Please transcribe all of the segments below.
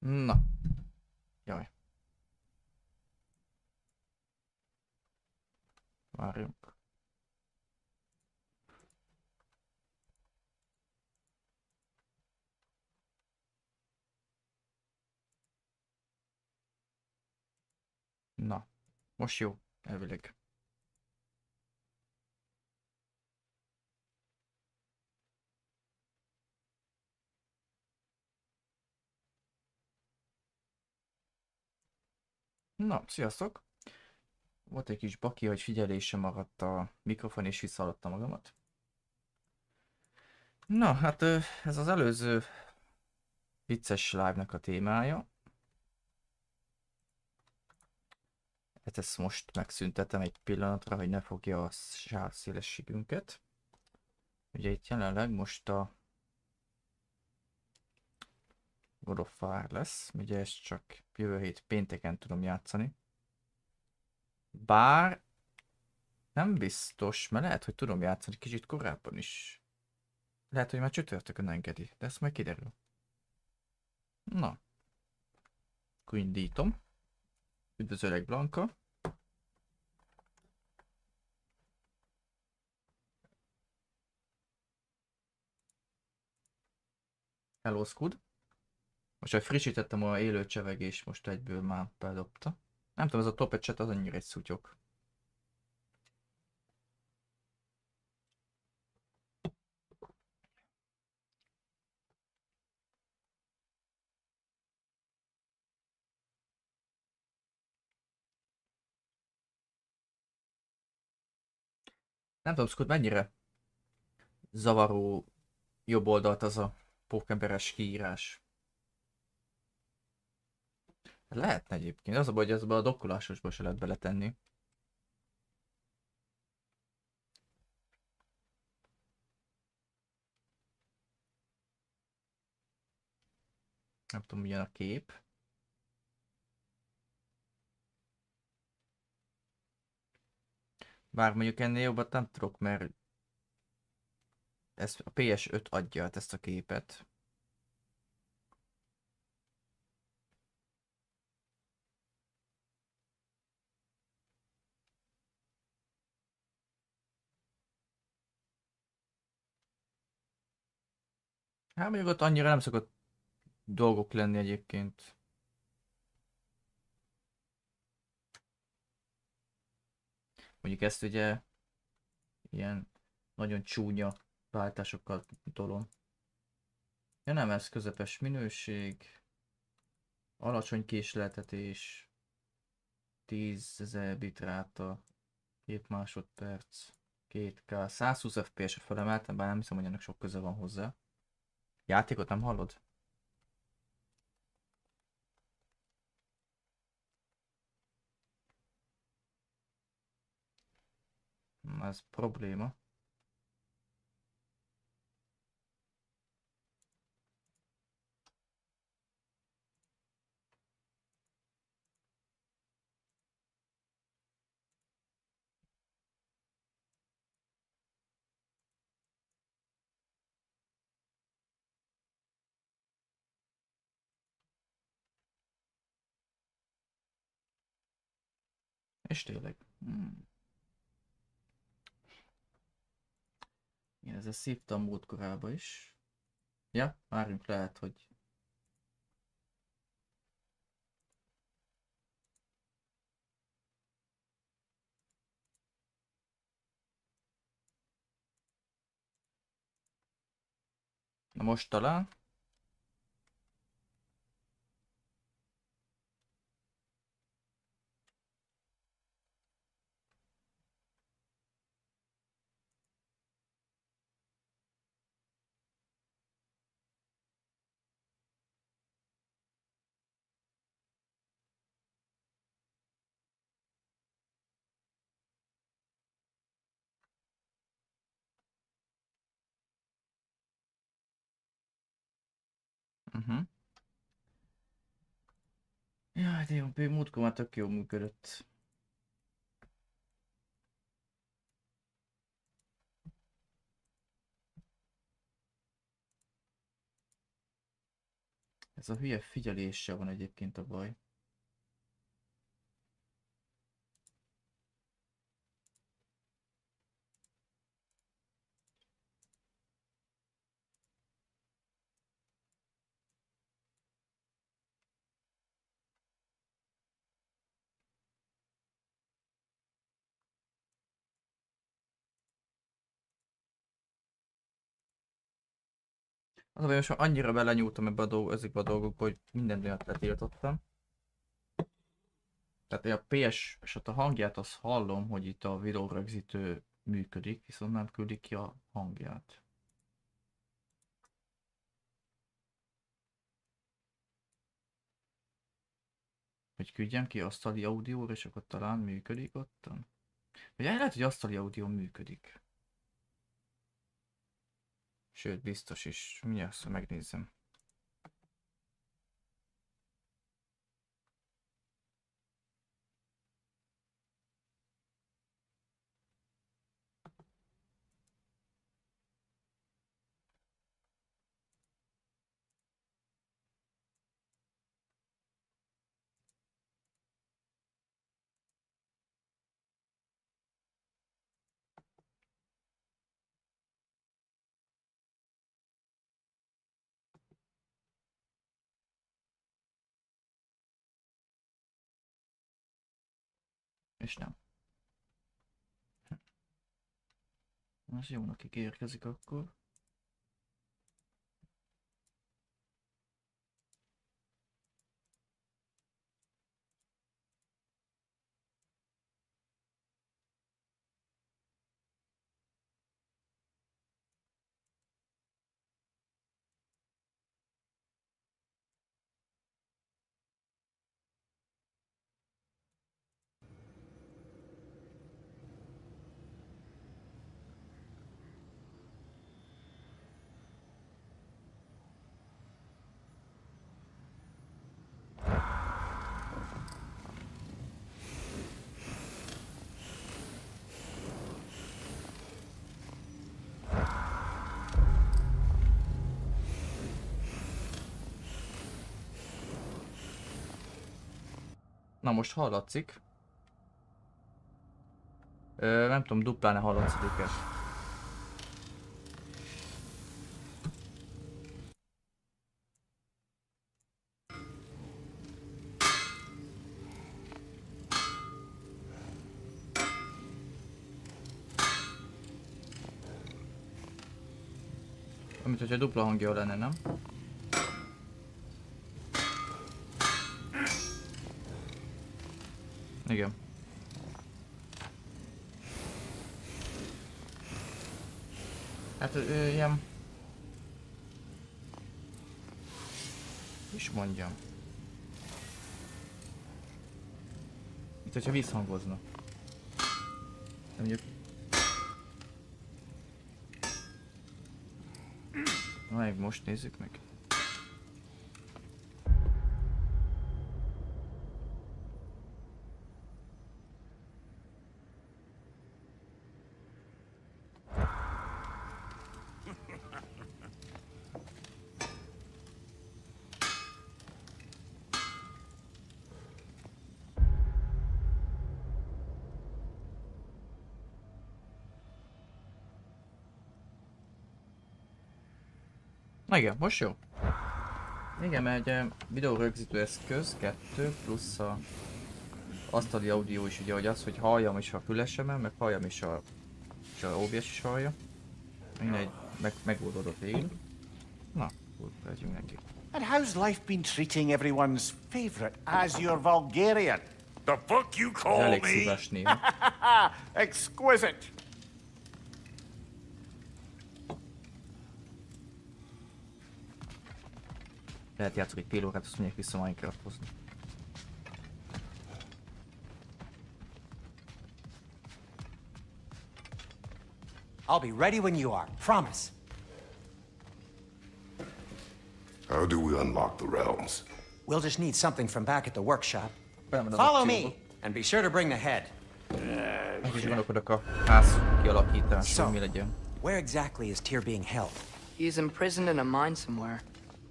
Na, jaj, várjunk. Na, most jó, elvileg. Na, sziasztok! Volt egy kis baki, hogy figyelésem maradt a mikrofon, és visszahallottam magamat. Na, hát ez az előző vicces live-nak a témája. Hát ezt most megszüntetem egy pillanatra, hogy ne fogja a sávszélességünket. Ugye itt jelenleg most a God of War lesz, ugye ezt csak jövő hét pénteken tudom játszani. Bár nem biztos, mert lehet, hogy tudom játszani kicsit korábban is. Lehet, hogy már csütörtökön engedi, de ezt majd kiderül. Na, akkor indítom. Üdvözöllek, Blanka. Hello, Scud. Most, hogy frissítettem a élő csevegés, most egyből már bedobta. Nem tudom, ez a top chat az annyira egy szutyok. Nem tudom, Scud, mennyire zavaró jobb oldalt az a pókemberes kiírás. Lehetne egyébként. Az a baj, hogy ezbe a dokkolásosba se lehet beletenni. Nem tudom, milyen a kép. Bár mondjuk ennél jobbat nem tudok, mert ez a PS5 adja át ezt a képet. Hát mondjuk ott annyira nem szokott dolgok lenni egyébként. Mondjuk ezt ugye ilyen nagyon csúnya váltásokkal tolom. Ja nem, ez közepes minőség, alacsony késleltetés, 10.000 bitráta, 2 másodperc, 2K, 120 FPS-re felemeltem, bár nem hiszem, hogy ennek sok köze van hozzá. Játékot nem hallod? Ez probléma. És tényleg. Igen, ezzel szívtam múltkorába is. Ja, várjunk, lehet, hogy... Na most talán. Uh-huh. Jaj, de jó, múltkor már tök jó működött. Ez a hülye figyeléssel van egyébként a baj. Az a baj, most már annyira belenyúltam ezekbe a dolgokba, hogy minden olyat letiltottam. Tehát a PS-et a hangját azt hallom, hogy itt a videórögzítő működik, viszont nem küldik ki a hangját. Hogy küldjem ki asztali audióra, és akkor talán működik ottan? Vagy lehet, hogy asztali audió működik. Sőt, biztos is. Mindjárt azt megnézem. És nem. Az jónak ígérkezik akkor. Na most hallatszik. Nem tudom, duplán hallatszik-e. Amit hogyha dupla hangja lenne, nem? Igen. Hát ilyen... is mondjam. Mint hogyha visszhangozna. De mondjuk... Meg most nézzük meg. Na igen, most jó. Igen, mert egy videórögzítő eszköz 2 plusz a asztali audio is ugye, hogy az, hogy halljam is a fülesemen, meg halljam is a OBS is hallja. Mindegy, megoldódott végül. Na, úgy legyünk neki. And how's life been treating everyone's favorite Azure Vulgarian? The fuck you call Elég me? szívás néha. Exquisite. Lehet játszok egy fél órát, azt mondják vissza Minecraftozni. I'll be ready when you are, promise. How do we unlock the realms? We'll just need something from back at the workshop. Belemondom Follow a me, akcióba. and be sure to bring the head. Meg is gondolkodok a ház kialakításról, So, mi legyen. where exactly is Tyr being held? He's imprisoned in a mine somewhere.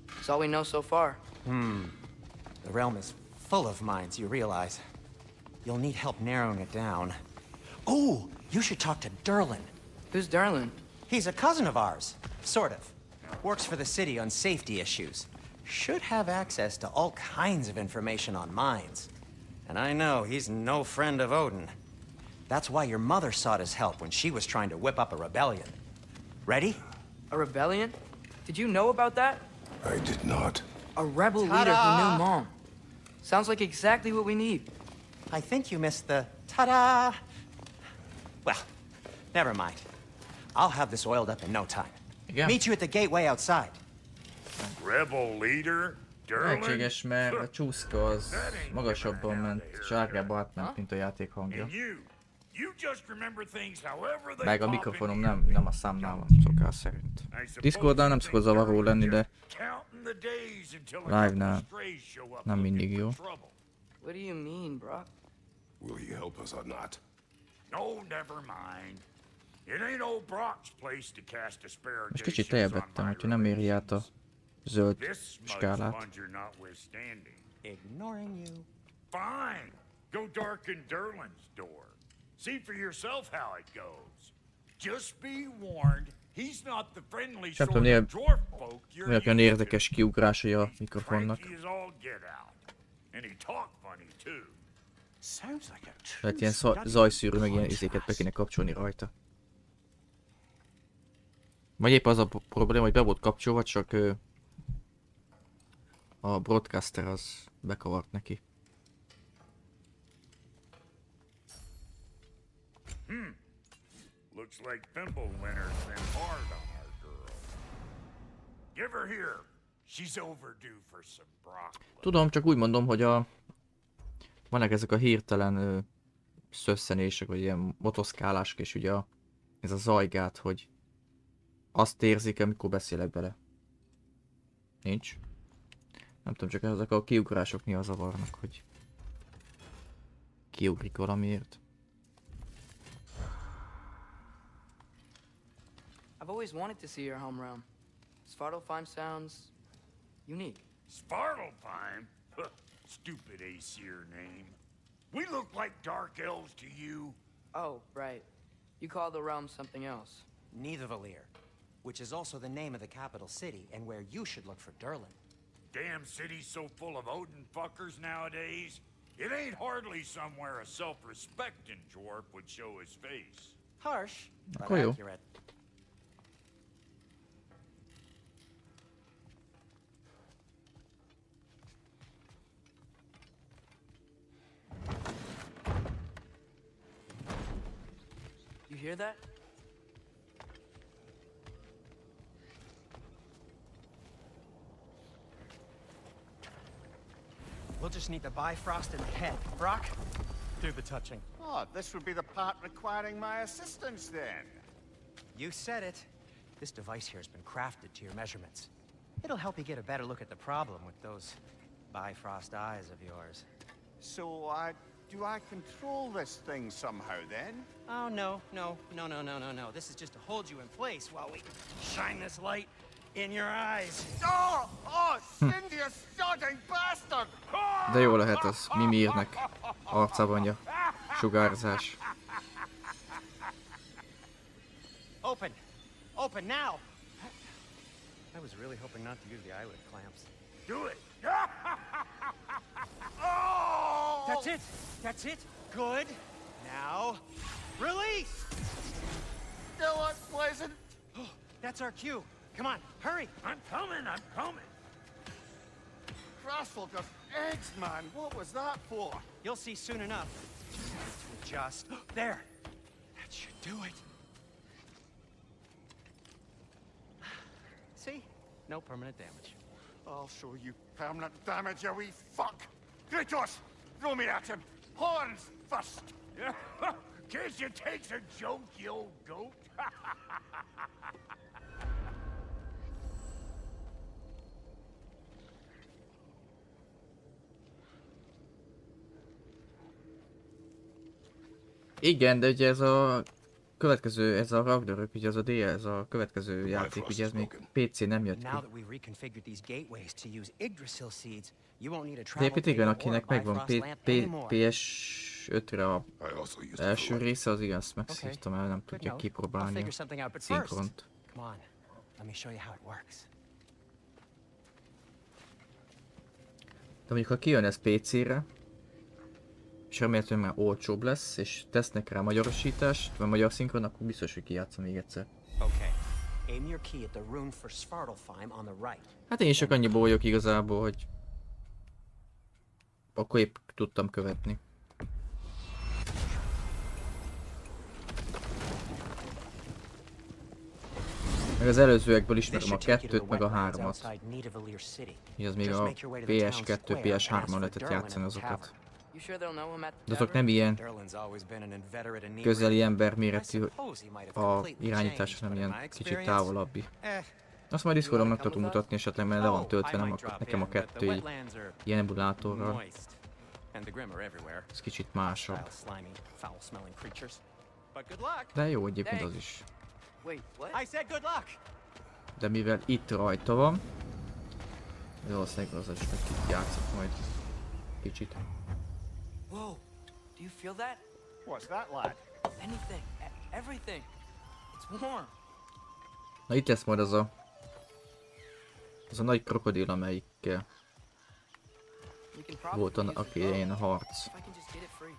That's all we know so far. The realm is full of mines, you realize. You'll need help narrowing it down. Oh, you should talk to Derlin. Who's Darlin? He's a cousin of ours, sort of. Works for the city on safety issues. Should have access to all kinds of information on mines. And I know he's no friend of Odin. That's why your mother sought his help when she was trying to whip up a rebellion. Ready? A rebellion? Did you know about that? I did not. A rebel leader who knew Mom. Sounds like exactly what we need. I think you missed the ta-da. Well, never mind. I'll have this oiled up in no time. Igen. Meet you at the gateway outside. Rebel leader? Derlin? Lehetséges, mert a csúszka az magasabban ment, sárgába átment, mint a játék hangja. And you just remember things however they Meg a pop mikrofonom into your nem a számnál van, szokás szerint. I suppose Discordnál nem you szokott think zavaró you're lenni, de counting the days until a couple live-nál of strays show up nem looking mindig for jó. trouble. What do you mean, Brock? Will you help us or not? No, never mind. It ain't old Brock's place to cast Most kicsit aspersions lejjebb on vettem, my úgyhogy nem éri át a zöld This smug skálát. plunger notwithstanding. Ignoring you. Fine. Go darken Derlin's door. See for yourself how it goes. Just be warned, he's not the friendly Nem sort tudom, of dwarf folk you're Vannak olyan used érdekes kiugrásai a mikrofonnak. Cranky as all get out. And he talk funny too. Sounds like a true Lehet ilyen study zajszűrő, in meg ilyen izéket be contrast. kéne kapcsolni rajta. Vagy épp az a probléma, hogy be volt kapcsolva, csak a broadcaster az bekavart neki. Looks like Thimblewinter's been hard on our girl. Give her here. She's overdue for some broccoli. Tudom, csak úgy mondom, hogy vannak ezek a hirtelen szösszenések, vagy ilyen motoszkálások, és ugye ez a zajgát, hogy azt érzik, amikor beszélek bele. Nincs. Nem tudom, csak ezek a kiugrások néha zavarnak, hogy kiugrik valamiért. I've always wanted to see your home realm. Svartalfheim sounds unique. Svartalfheim? Stupid Aesir name. We look like dark elves to you. Oh, right. You call the realm something else. Nidavellir, which is also the name of the capital city and where you should look for Derlin. Damn city's so full of Odin fuckers nowadays. It ain't hardly somewhere a self-respecting dwarf would show his face. Harsh, but Akkor jó. accurate. You hear that? We'll just need the Bifrost in the head. Brock, do the touching. Oh, this would be the part requiring my assistance then. You said it. This device here has been crafted to your measurements. It'll help you get a better look at the problem with those Bifrost eyes of yours. So, do I control this thing somehow then? Oh, no. This is just to hold you in place while we shine this light in your eyes. Oh, Cindy, you sodding bastard! De jó lehet az Mimirnek arcabanya sugárzás. Open now! I was really hoping not to use the eyelid clamps. Do it. That's it. Good. Now, release! Still unpleasant. That's our cue. Come on, hurry! I'm coming. Crossful of eggs, man. What was that for? You'll see soon enough. Just have to adjust. There! That should do it. See? No permanent damage. I'll show you permanent damage, you wee fuck. Kratos, throw me at him. Horns first. Can't you take a joke, you old goat? Igen, de ugye ez a következő, ez a Ragnarok, ugye az a ez a következő játék, ugye ez még PC nem jött ki. Now that we've reconfigured these gateways to use Yggdrasil seeds, you won't need a De travel egyébként igen, table or akinek a megvan Bifrost lamp anymore. PS5-re a I also used it első for része, az igen, azt megszívtam el, nem Good tudja note. I'll kipróbálni figure a something out, but first, szinkront. come on, let me show you how it works. De mondjuk, ha kijön ez PC-re, és remélhetően már olcsóbb lesz, és tesznek rá magyarosítást, vagy magyar szinkron, akkor biztos, hogy kijátszom még egyszer. Okay. Aim your key at the rune for Svartalfheim on the right. Hát én is csak annyiból vagyok igazából, hogy akkor épp tudtam követni. Meg az előzőekből ismerem a 2-t, meg a 3-at. Így az még a PS2, PS3-on lehetett játszani azokat. You sure they'll know him at the De azok tavern? nem ilyen közeli emberméretű a irányítás, hanem ilyen kicsit távolabbi. Azt majd Discordon meg tudom mutatni esetleg, mert le van töltve, nem nekem a 2 így ilyen emulátorral. Ez kicsit másabb. De jó egyébként az is. Wait, what? I said good luck. De mivel itt rajta van, valószínűleg az is meg itt játszott majd kicsit. Whoa, do you feel that? What's that, lad? Anything, everything. It's warm. Na itt lesz majd az a nagy krokodil, amelyikkel We can probably volt use it aki both. ilyen a harc. If I can just get it free.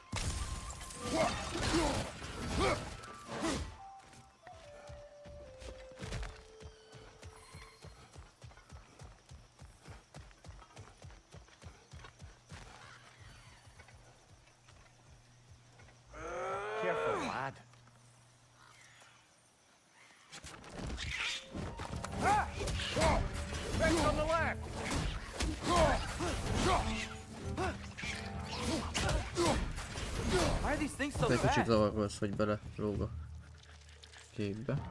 Careful, lad. Back on the left! Why are these things so De egy kicsit fast? zavarba az, hogy bele lóg a képbe.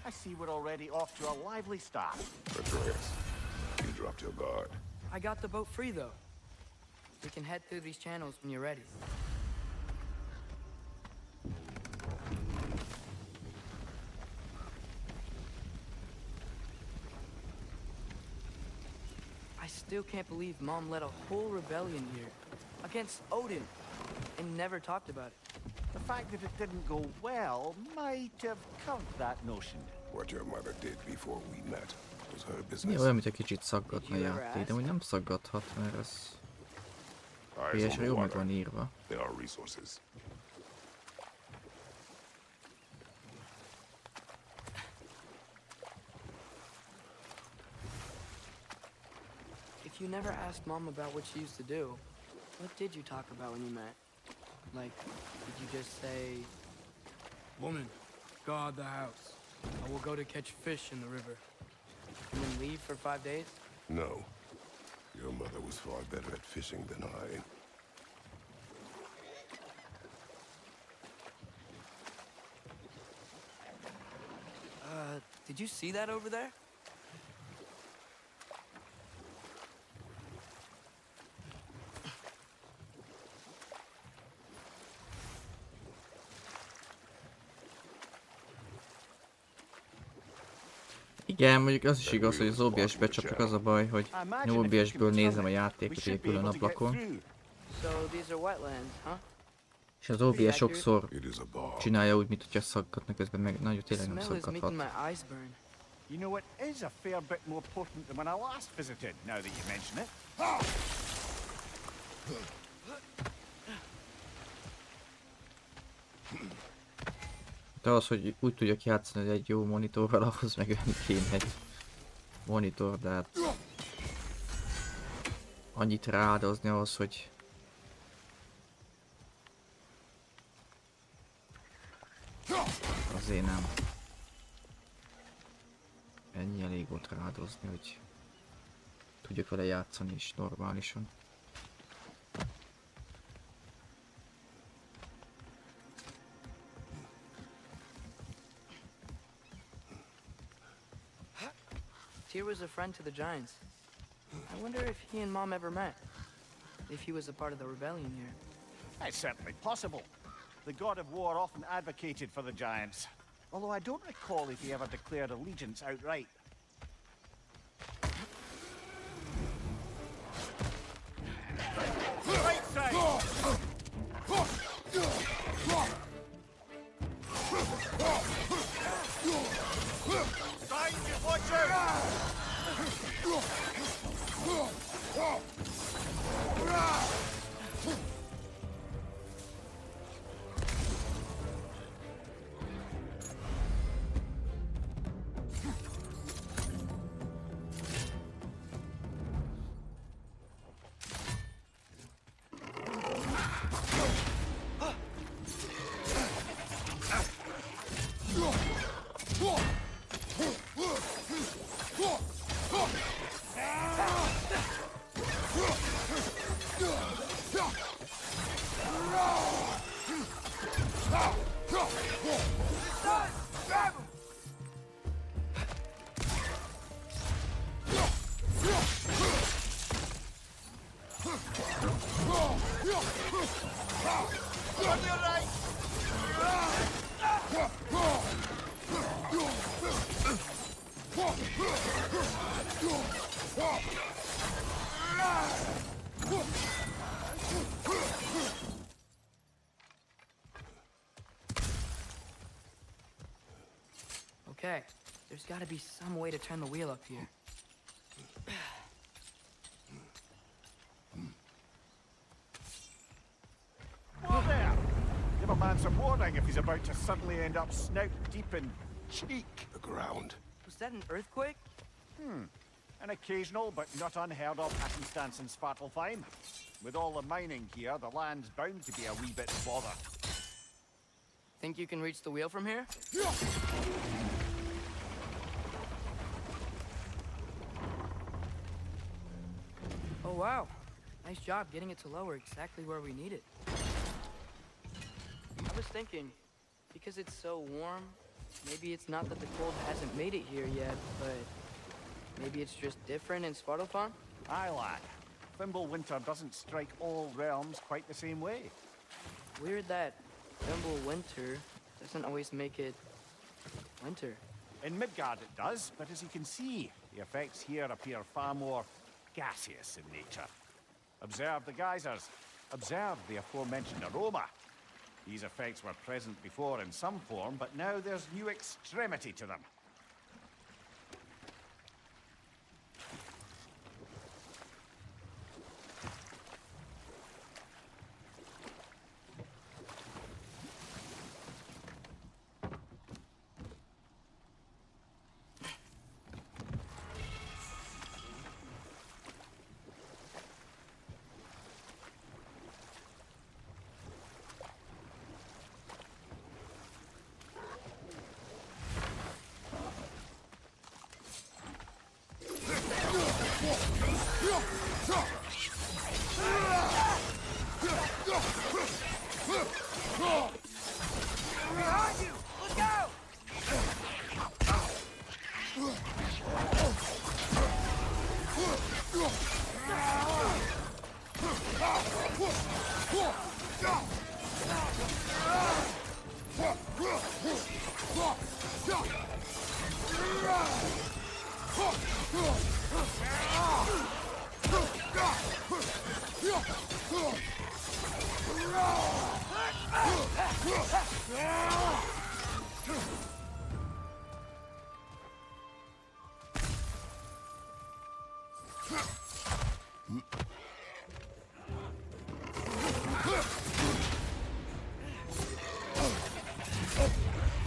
I see we're already off to a lively start. Atreus, you dropped your guard. I got the boat free though. We can head through these channels when you're ready. I still can't believe Mom led a whole rebellion here against Odin and never talked about it. The fact that it didn't go well might have covered that notion. What your mother did before we met was her Mi business. olyan, mint egy kicsit szaggatna a játék, de úgy nem szaggathat, mert ez Eyes on PS-re the jó meg water. van írva. There are resources. If you never asked Mom about what she used to do, what did you talk about when you met? Like, did you just say, "Woman, guard the house. I will go to catch fish in the river," and then leave for 5 days? No. Your mother was far better at fishing than I. Did you see that over there? Igen, mondjuk az is igaz, hogy az OBS-be csak az a baj, hogy OBS-ből nézem a játékot egy külön ablakon, So these are wetlands, huh? és az OBS sokszor It is a bar. csinálja úgy, mint hogyha szaggatna, közben meg nagyon The tényleg nem smell is making szaggathat. my eyes burn. You know, it is a fair bit more potent than when I last visited, now that you mention it. De az, hogy úgy tudjak játszani egy jó monitorral, ahhoz meg nem kéne egy monitor, de hát annyit rááldozni ahhoz, hogy Azért nem. Ennyi elég volt rádozni, hogy tudjuk vele játszani is normálisan. Tyr was a friend to the Giants. I wonder if he and Mom ever met. If he was a part of the rebellion here. It's certainly possible. The god of war often advocated for the giants. Although I don't recall if he ever declared allegiance outright. Right side! Side, just watch out! Okay, there's gotta be some way to turn the wheel up here. Whoa there! Give a man some warning if he's about to suddenly end up snout deep in cheek. The ground. Was that an earthquake? An occasional but not unheard of happenstance in Svartalfheim. With all the mining here, the land's bound to be a wee bit bothered. Think you can reach the wheel from here? Oh wow, nice job getting it to lower exactly where we need it. I was thinking, because it's so warm, maybe it's not that the cold hasn't made it here yet, but maybe it's just different in Svartalfheim? Aye, lad. Thimble winter doesn't strike all realms quite the same way. Weird that Thimble winter doesn't always make it winter. In Midgard it does, but as you can see, the effects here appear far more gaseous in nature. Observe the geysers. Observe the aforementioned aroma. These effects were present before in some form, but now there's new extremity to them.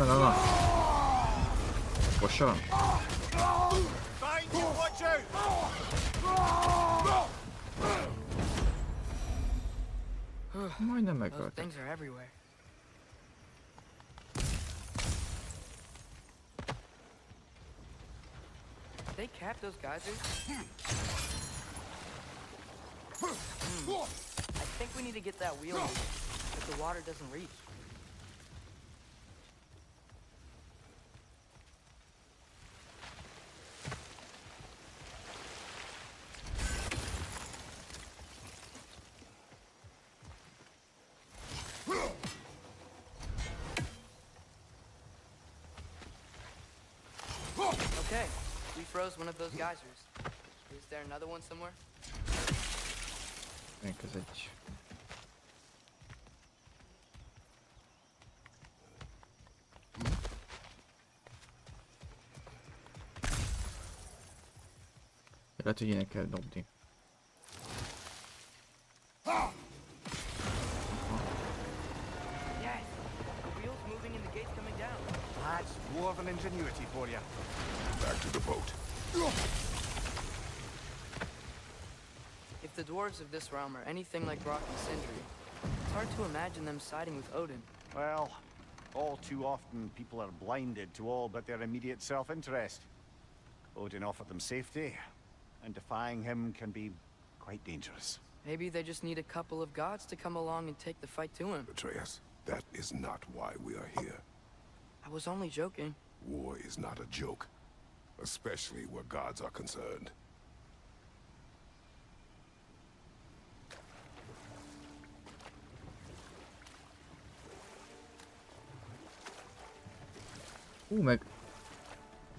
Na. Gyorsan. Find you, watch out! Majdnem Those megöltek. things are everywhere. they cap those geysers? I think we need to get that wheel moving, if the water doesn't reach. Okay, we froze one of those geysers. Is there another one somewhere? Még ez egy... Lehet, hogy innen kell dobni. Yes! The wheel's moving and the gate's coming down. That's dwarven ingenuity for you. Back to the boat. If the dwarves of this realm are anything like Brock and Sindri, it's hard to imagine them siding with Odin. Well, all too often people are blinded to all but their immediate self-interest. Odin offered them safety, and defying him can be quite dangerous. Maybe they just need a couple of gods to come along and take the fight to him. Atreus, that is not why we are here. I was only joking. War is not a joke, especially where gods are concerned. Meg...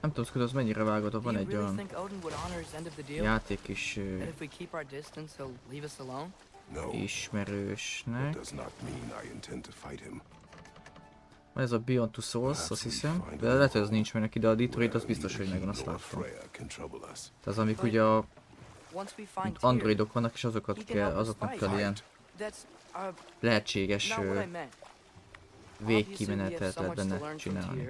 Nem tudom, hogy az mennyire vágod, Do van you egy really olyan think Odin would honor his end of the deal? játék is That if we keep our distance, he'll leave us alone? No, that ismerősnek. does not mean I intend to fight him. Van ez a Beyond Two Souls, azt hiszem. De lehet, hogy az nincs meg neki, de a Detroit az biztos, hogy megvan, azt láttam. Tehát az, amik ugye a Once we find androidok vannak, és azokat kell, azoknak kell ilyen That's lehetséges not what I meant. végkimenetet lehet benne csinálni.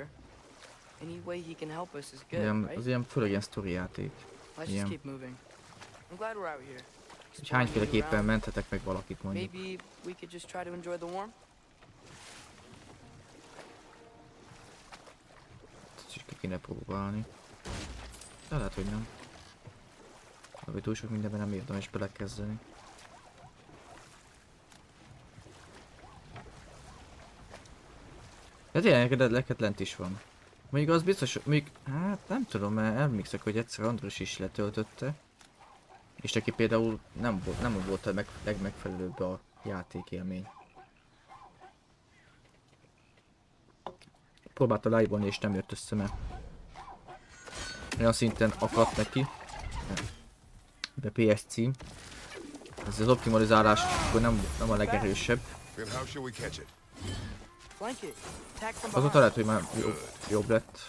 Any way he can help us is good, Ilyen, right? az ilyen főleg ilyen sztori játék. Let's just ilyen. keep moving. I'm glad we're out here. Hogy hányféleképpen menthetek meg valakit mondjuk. Maybe we could just try to enjoy the warmth. Ezt is ki kéne próbálni. De lehet, hogy nem. De túl sok mindenben nem érdemes belekezdeni. De tényleg lehet lent is van. Mondjuk az biztos, még hát nem tudom, mert emlékszek, hogy egyszer András is letöltötte. És neki például nem volt a legmegfelelőbb a játékélmény. Próbálta live-olni és nem jött össze, mert olyan szinten akadt neki. De PS cím. Ez az optimalizálás akkor nem a legerősebb. Azóta lehet, hogy már jobb lett.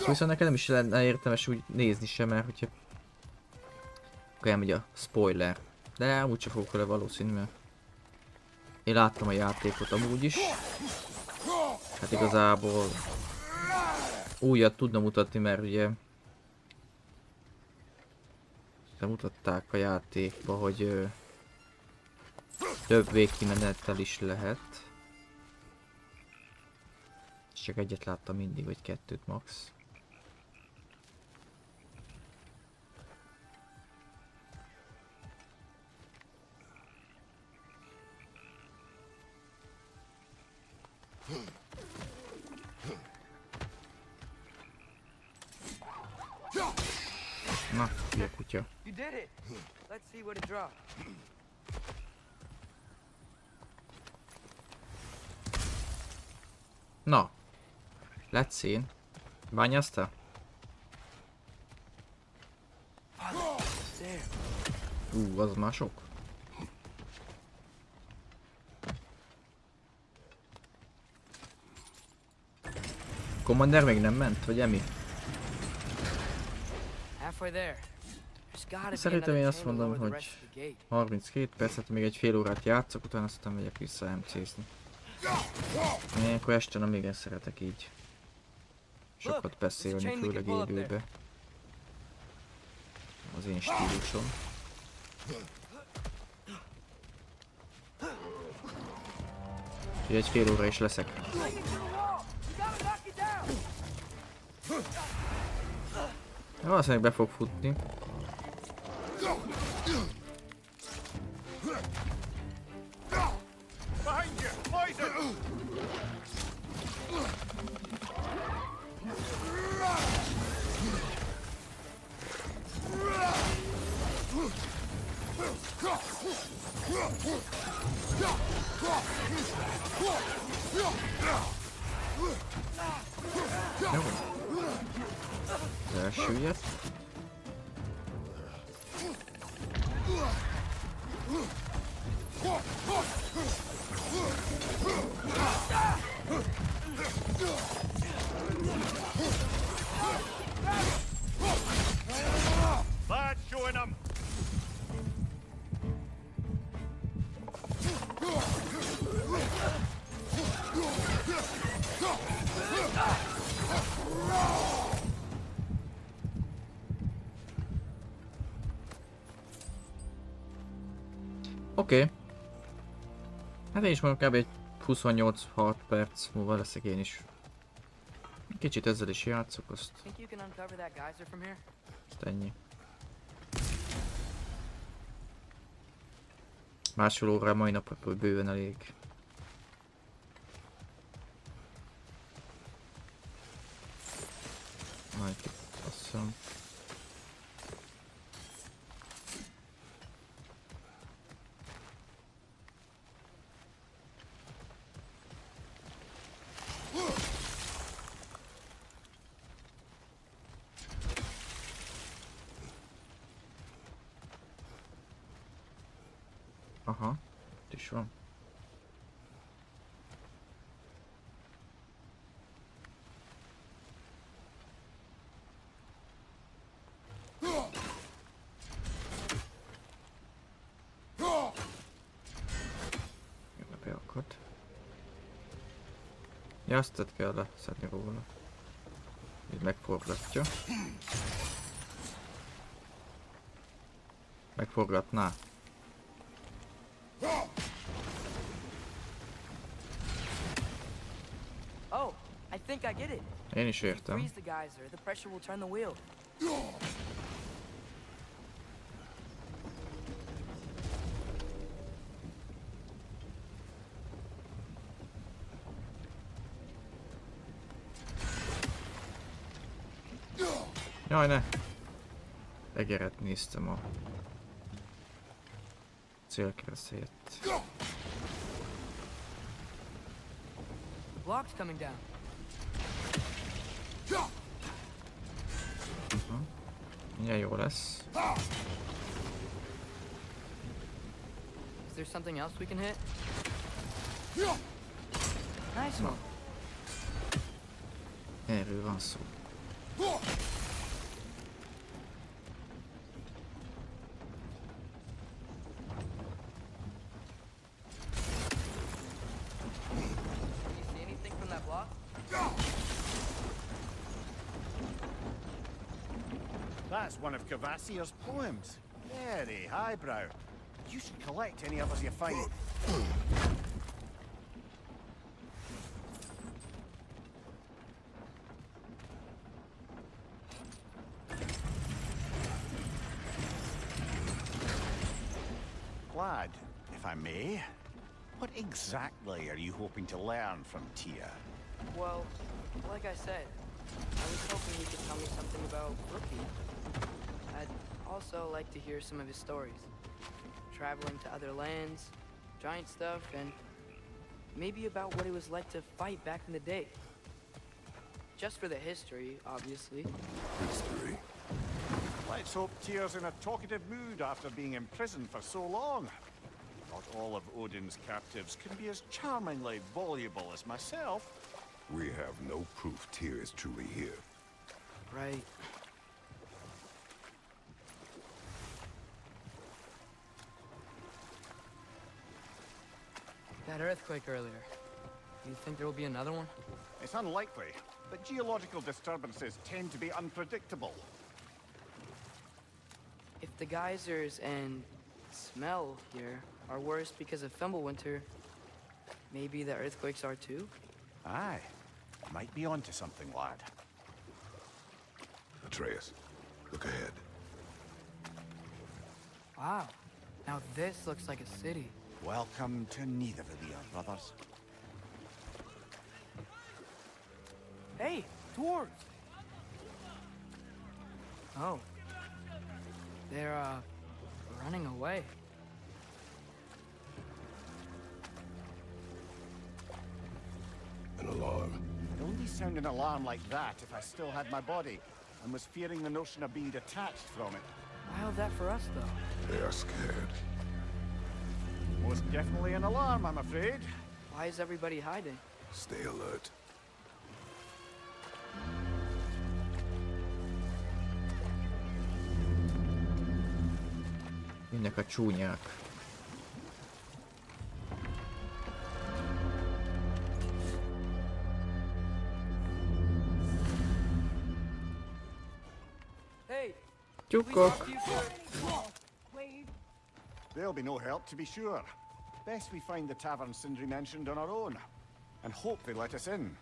Viszont nekem nem is lenne értelmes úgy nézni sem, mert hogyha... Akkor elmegy a spoiler. De úgyse fogok vele valószínű, mert... Én láttam a játékot amúgy is. Hát igazából... Újat tudna mutatni, mert ugye... Mutatták a játékba, hogy... Több végkimenettel is lehet. És csak egyet láttam mindig, vagy kettőt max. Na, hülye kutya. You did it. Let's see what it dropped. Na, let's see. Bányázta? Az már sok. Commander még nem ment, vagy Emi? Szerintem én azt mondom, hogy 32 percet, még egy fél órát játszok, utána aztán megyek vissza MC-zni. Én akkor este nem igen szeretek így sokat beszélni, főleg élőbe. Az én stílusom. Úgyhogy egy fél óra is leszek. Valószínűleg be fog futni. Behind you! Poison! Jó. Az első ilyet. That's showing them! Oké. Hát én is mondom, kb. Egy 28-6 perc múlva leszek én is. Kicsit ezzel is játszok, azt Think you can uncover that geyser from here? ennyi. Másfél óra mai napra bőven elég. Majd itt azt hiszem. Aha, itt is van. Beakadt. Ja, azt kell leszedni róla. Így megforgatja. Megforgatná. Oh, I think I get it. Én is If you értem. freeze the geyser, the pressure will turn the wheel. Jaj, ne! Egeret néztem a célkereszt helyett. The block's coming down. Mindjárt jó lesz. Is there something else we can hit? Nice one. Erről van szó. You see anything from that block? That's one of Cavassier's poems. Very highbrow. You should collect any others you find. Lad, if I may, what exactly are you hoping to learn from Tia? Well, like I said, I was hoping you could tell me something about Rookie. I'd also like to hear some of his stories. Traveling to other lands, giant stuff, and maybe about what it was like to fight back in the day. Just for the history, obviously. History. Let's hope Tyr's in a talkative mood after being imprisoned for so long. Not all of Odin's captives can be as charmingly voluble as myself. We have no proof Tyr is truly here. Right. That earthquake earlier. Do you think there will be another one? It's unlikely, but geological disturbances tend to be unpredictable. If the geysers and smell here are worse because of Fimbulwinter, maybe the earthquakes are too? Aye, might be onto something, lad. Atreus, look ahead. Wow. Now this looks like a city. Welcome to neither of thee, brothers. Hey, dwarves! Oh. They're, running away. An alarm. It'd only sound an alarm like that if I still had my body and was fearing the notion of being detached from it. How's that for us, though? They are scared. Most definitely an alarm, I'm afraid. Why is everybody hiding? Stay alert. Jönnek a csúnyák. Hey! Tyúkok! They'll be no help, to be sure. Best we find the tavern Sindri mentioned on our own. And hope they let us in.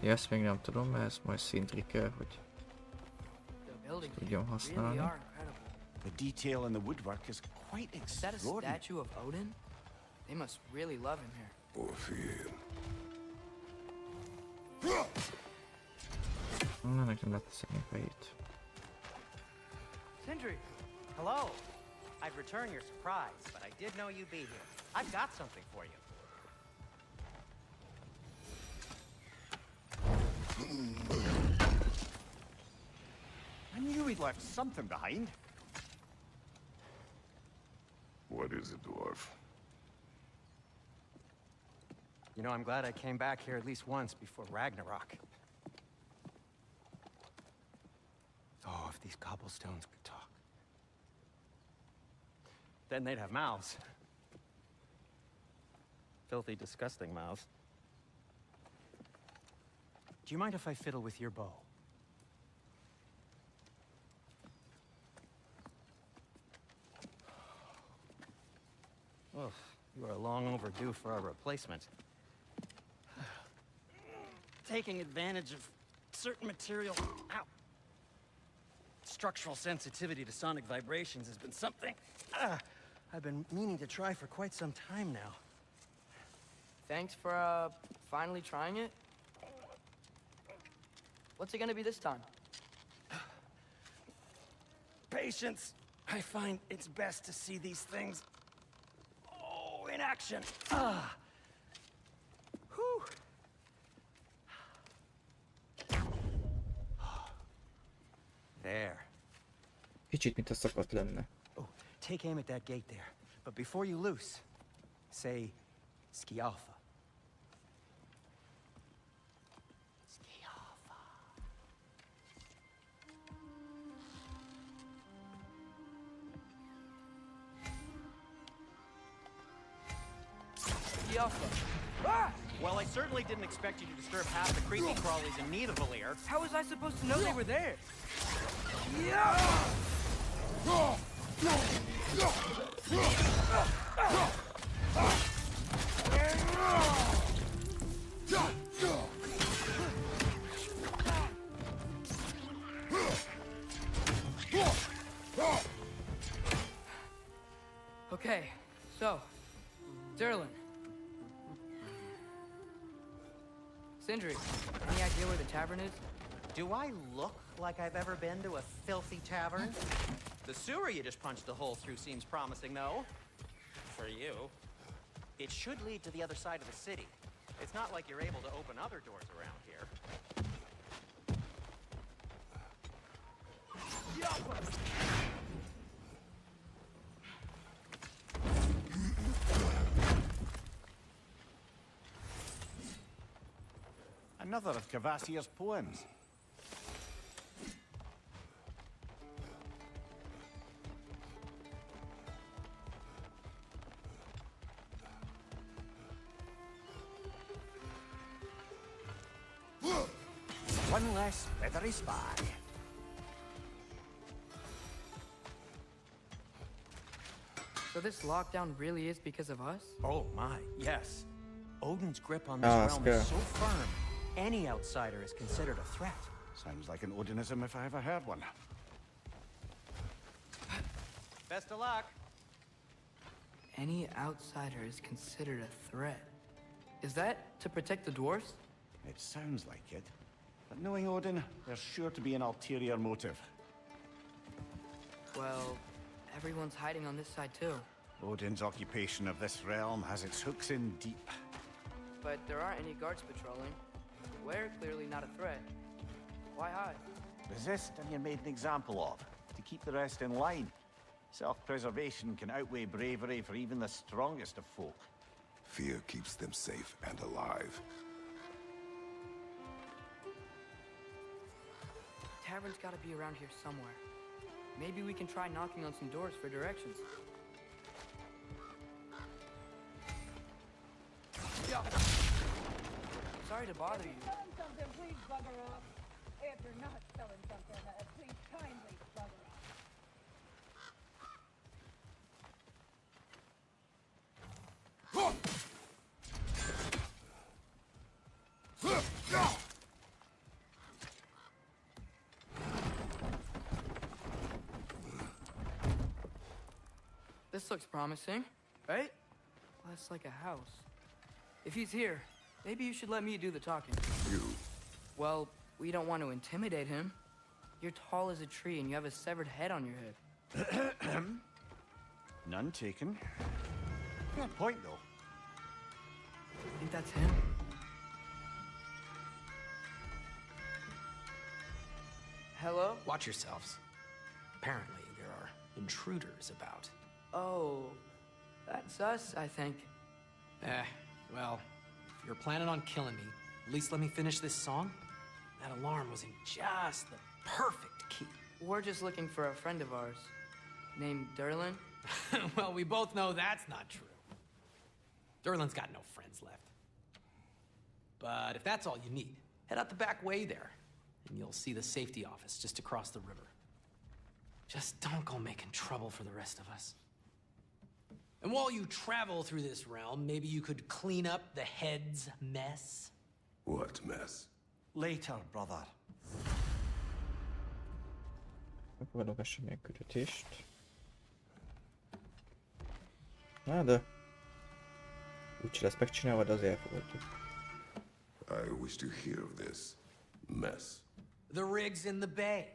Ja, ezt még nem tudom, mert ezt majd Sindri kell, hogy The buildings tudjam really használni. are incredible. The detail in the woodwork is quite Is that a extraordinary. statue of Odin? They must really love him here. Or fear. Na, nekem leteszek a fejét. Sindri! Hello. I'd return your surprise, but I did know you'd be here. I've got something for you. I knew we'd left something behind. What is it, dwarf? You know, I'm glad I came back here at least once before Ragnarok. Oh, if these cobblestones could talk. Then they'd have mouths. Filthy, disgusting mouths. Do you mind if I fiddle with your bow? Oh, you are long overdue for a replacement. Taking advantage of certain material. Ow. Structural sensitivity to sonic vibrations has been something I've been meaning to try for quite some time now. Thanks for, finally trying it. What's it gonna be this time? Patience. I find it's best to see these things, in action. Whew. There. Kicsit, mint a szakadt lenne. Oh, take aim at that gate there. But before you loose, say, Skialfa. Skialfa. Skialfa. Ah! Well, I certainly didn't expect you to disturb half the creepy crawlies in need of a lair. How was I supposed to know they were there? Okay, so, Derlin. Sindri, any idea where the tavern is? Do I look like I've ever been to a filthy tavern? The sewer you just punched a hole through seems promising, though. For you. It should lead to the other side of the city. It's not like you're able to open other doors around here. Another of Kvasir's poems. One less feathery spy. So this lockdown really is because of us? Oh my, yes. Odin's grip on this Ah, realm is ska. so firm, any outsider is considered a threat. Sounds like an Odinism if I ever heard one. Best of luck. Any outsider is considered a threat. Is that to protect the dwarves? It sounds like it. But knowing Odin, there's sure to be an ulterior motive. Well, everyone's hiding on this side too. Odin's occupation of this realm has its hooks in deep. But there aren't any guards patrolling. We're clearly not a threat. Why hide? Resist and you're made an example of, to keep the rest in line. Self-preservation can outweigh bravery for even the strongest of folk. Fear keeps them safe and alive. Tavern's gotta be around here somewhere. Maybe we can try knocking on some doors for directions. Sorry to bother you. Selling something, please bugger off. If you're not selling something, please kindly bugger off. This looks promising, right? Less like a house. If he's here, maybe you should let me do the talking. You. Well, we don't want to intimidate him. You're tall as a tree and you have a severed head on your head. None taken. Good point, though. Think that's him? Hello? Watch yourselves. Apparently, there are intruders about. Oh, that's us, I think. Well, if you're planning on killing me, at least let me finish this song. That alarm was in just the perfect key. We're just looking for a friend of ours, named Derlin. Well, we both know that's not true. Derlin's got no friends left. But if that's all you need, head out the back way there, and you'll see the safety office just across the river. Just don't go making trouble for the rest of us. And while you travel through this realm, maybe you could clean up the head's mess? What mess? Later, brother. Megfogadok esemény küldetést. De úgyse lesz megcsinálva, de azért elfogadjuk. I wish to hear of this mess. The rig's in the bay.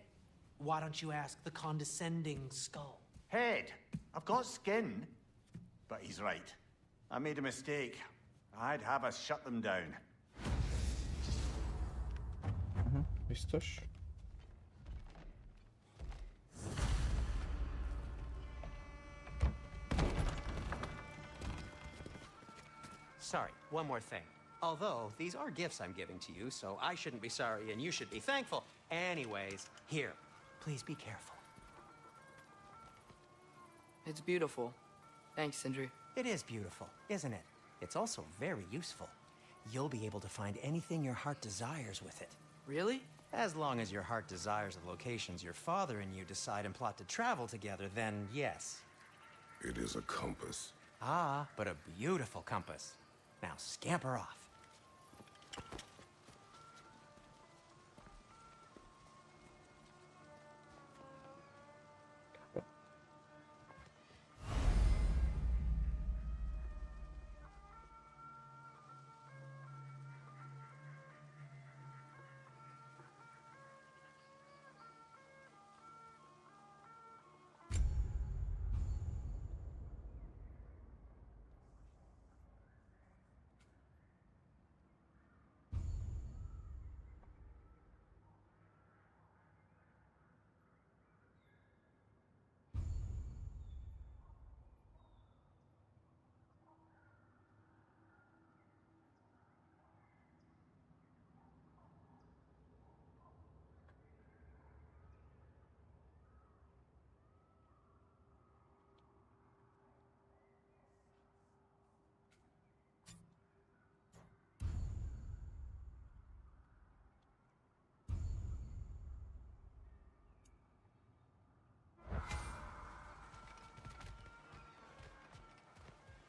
Why don't you ask the condescending skull? Head. I've got skin. But he's right. I made a mistake. I'd have us shut them down. Biztos. Sorry, one more thing. Although, these are gifts I'm giving to you, so I shouldn't be sorry and you should be thankful. Anyways, here, please be careful. It's beautiful. Thanks, Sindri. It is beautiful, isn't it? It's also very useful. You'll be able to find anything your heart desires with it. Really? As long as your heart desires the locations your father and you decide and plot to travel together, then yes. It is a compass. Ah, but a beautiful compass. Now scamper off.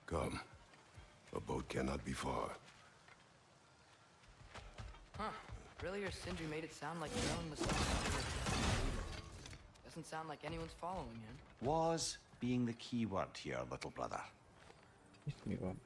Come. A boat cannot be far. Huh. Earlier, Sindri made it sound like Merlin was something like a leader. Doesn't sound like anyone's following him. Was being the key word here, little brother. Itt mi van?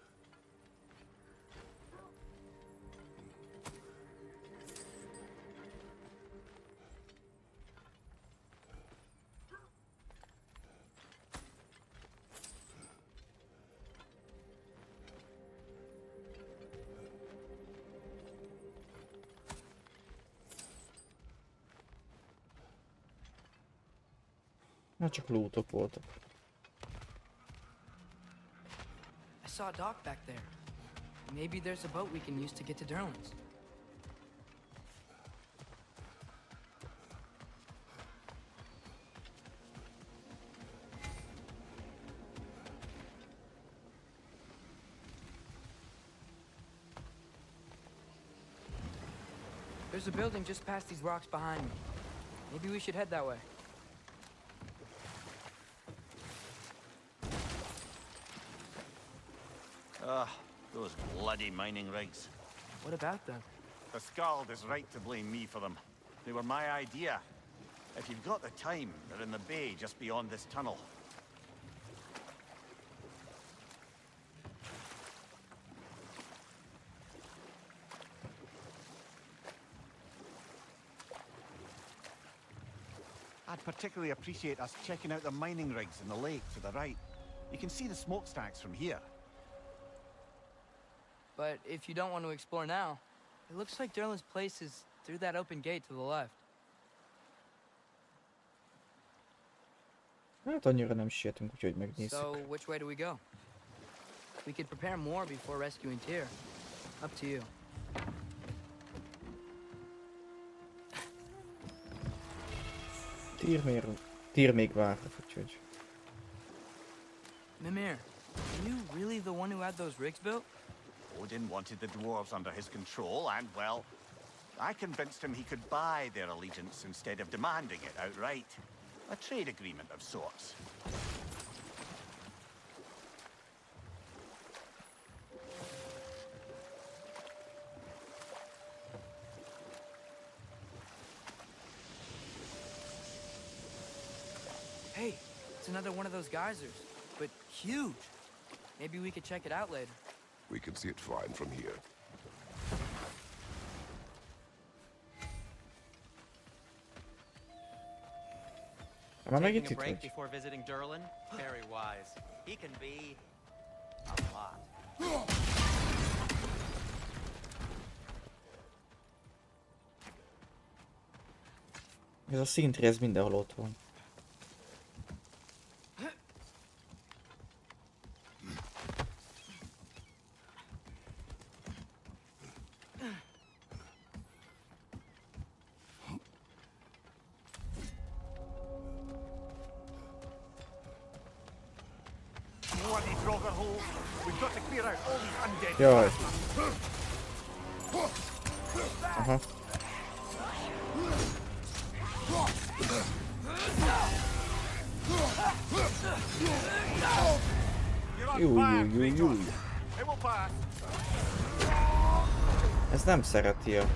Na csak lootok voltak. I saw a dock back there. Maybe there's a boat we can use to get to Derlin's. There's a building just past these rocks behind me. Maybe we should head that way. Those bloody mining rigs. What about them? The Skald is right to blame me for them. They were my idea. If you've got the time, they're in the bay just beyond this tunnel. I'd particularly appreciate us checking out the mining rigs in the lake to the right. You can see the smokestacks from here. But if you don't want to explore now, it looks like Derlin's place is through that open gate to the left. Hát annyira nem sietünk, úgyhogy megnézzük. So, which way do we go? We could prepare more before rescuing Tyr. Up to you. Tyr még várnak, úgyhogy... Mimir, are you really the one who had those rigs built? Odin wanted the dwarves under his control, and, well, I convinced him he could buy their allegiance instead of demanding it outright. A trade agreement of sorts. Hey, it's another one of those geysers, but huge. Maybe we could check it out later. We can see it fine from here. Taking a break before visiting Derlin? Very wise. He can be a lot. Ez a szintri, ez mindenhol ott van. Jaj. Aha. Júj. Ez nem szereti a...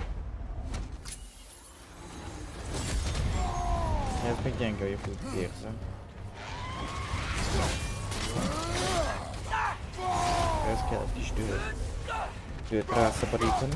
Ez még gyenge a jövőt érzem. Ez kell egy kis dühöt rászabadítani.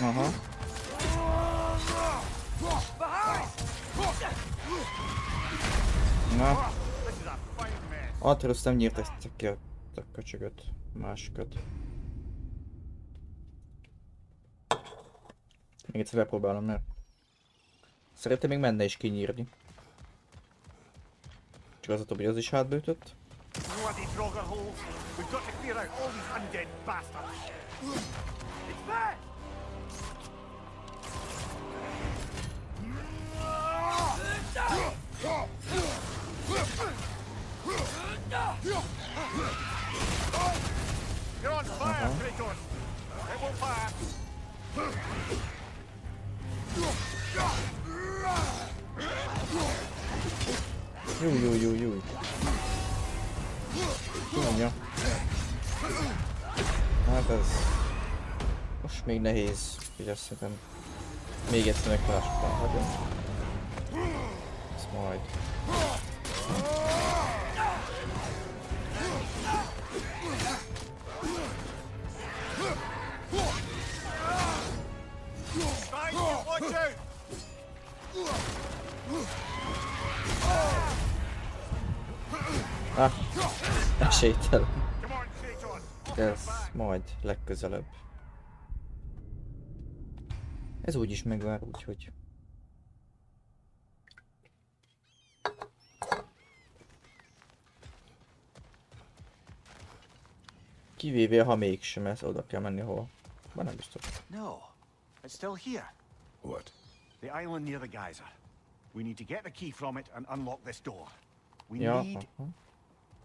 Aha. Na. This is a fine mess. Atreus nem nyírt ezt ki a köcsögöt. Másikat. Még egyszer bepróbálom, mert szerintem még menne is kinyírni. Csak az a Tobi, az is hátbeütött. Bloody drogger holes. We've got to clear out all these undead bastards. It's bad! You're on fire, Kratos! It won't pass! Júj. Csúnya. Hát ez... Most még nehéz. Ugye azt szerintem... Még egyszer megtalálásokban hagyom. Ezt majd... Watch out! Esélytelen. Come on, Kratos! De ez majd legközelebb. Ez úgyis megvár, úgyhogy... Kivéve, ha mégsem, ez oda kell menni hova. Már nem biztos. No, it's still here. What? The island near the geyser. We need to get the key from it and unlock this door. We Ja, need...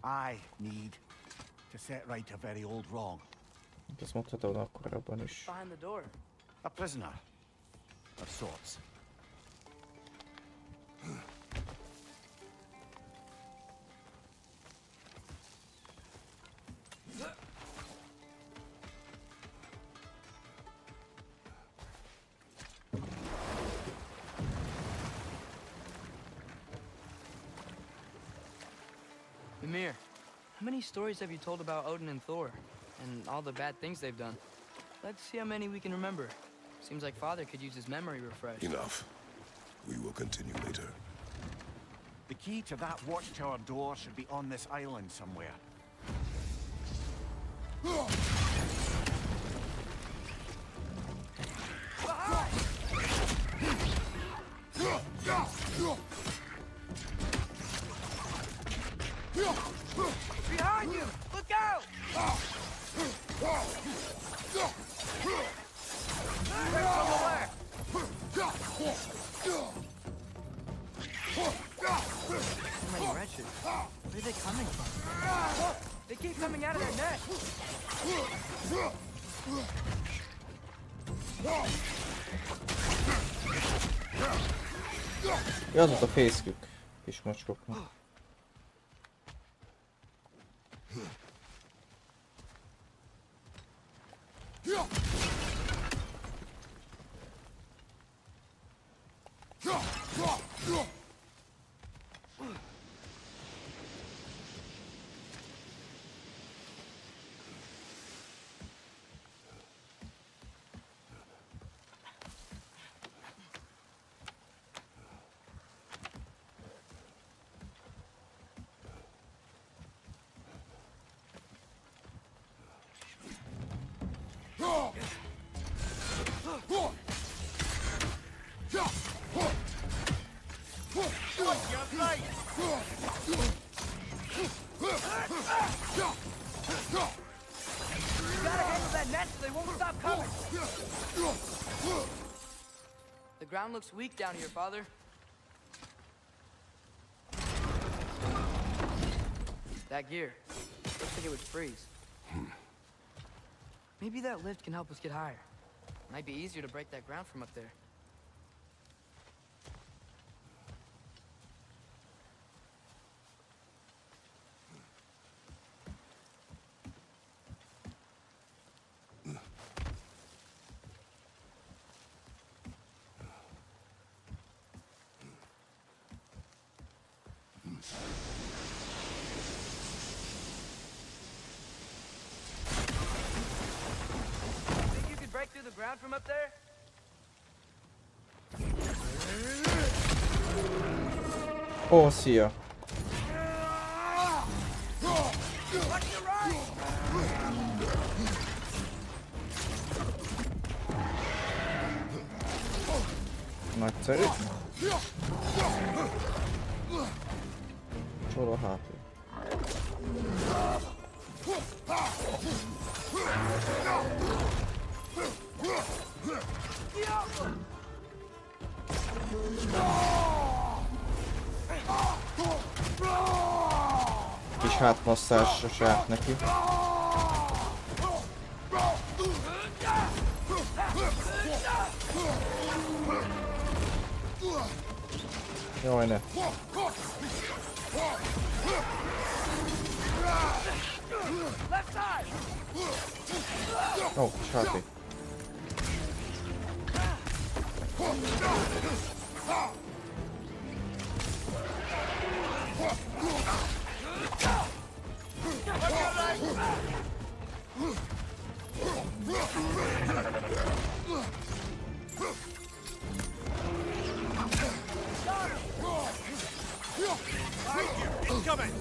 I need to set right a very old wrong. Ezt mondhatod akkor abban is. Behind the door. A prisoner of sorts. Ymir, how many stories have you told about Odin and Thor? And all the bad things they've done? Let's see how many we can remember. Seems like Father could use his memory refresh. Enough. We will continue later. The key to that watchtower door should be on this island somewhere. Behind you! Look out! So many wretches. Where are they coming from? They keep coming out of their nest. Ja, az ott a fészkük. Kis macskoknak. The ground looks weak down here, Father. That gear. Looks like it would freeze. Maybe that lift can help us get higher. Might be easier to break that ground from up there. Think you could break through the ground from up there? Ó, szia! Nagyszerű. Hol a hátul? Kis hátmasszázs járt neki. Jaj, ne. Ó, kis háté. Incoming!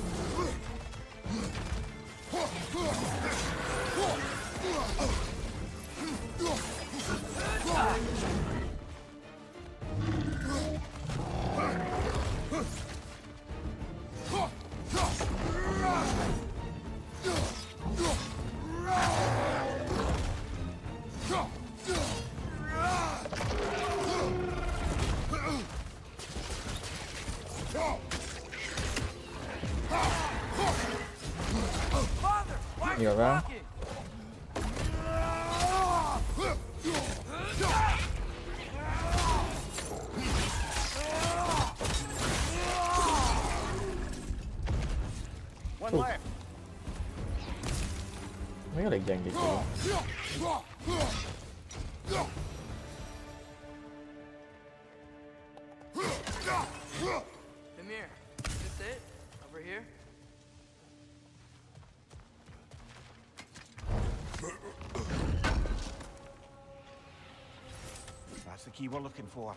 Nyilván. One left. Még elég gyengék vagyunk. Come here. Is this it? Over here? That's the key we're looking for.